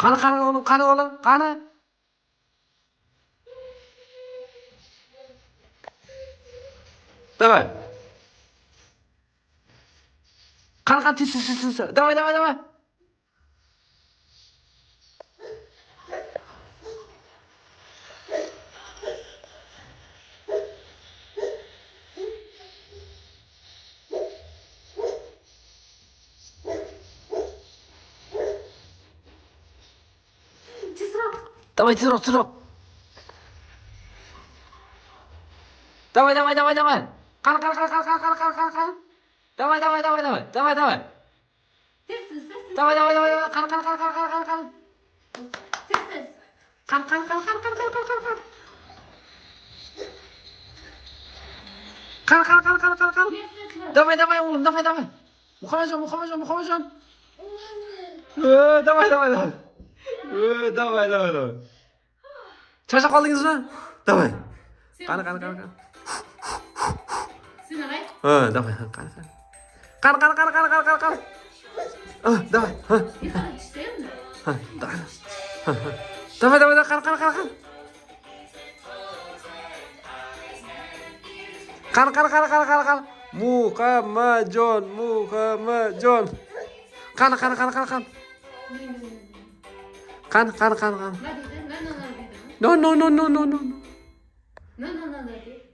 Qani oğlum, qani oğlum, qani. Давай. Qani, tez. Давай. Давай, tezroq. Давай. Qani. Давай. Давай. Qani. Qani. Qani. Давай oğlum, давай. Muhammadjon. Давай. Давай. Charchab qoldingizmi? Давай. Qani. Sen g'ay. Давай. Qani. Давай. Yeter isteyim mi? Давай. Qani. Qani. Muhammadjon. Qani. Qani. Ne dedin? No. Ne dedi?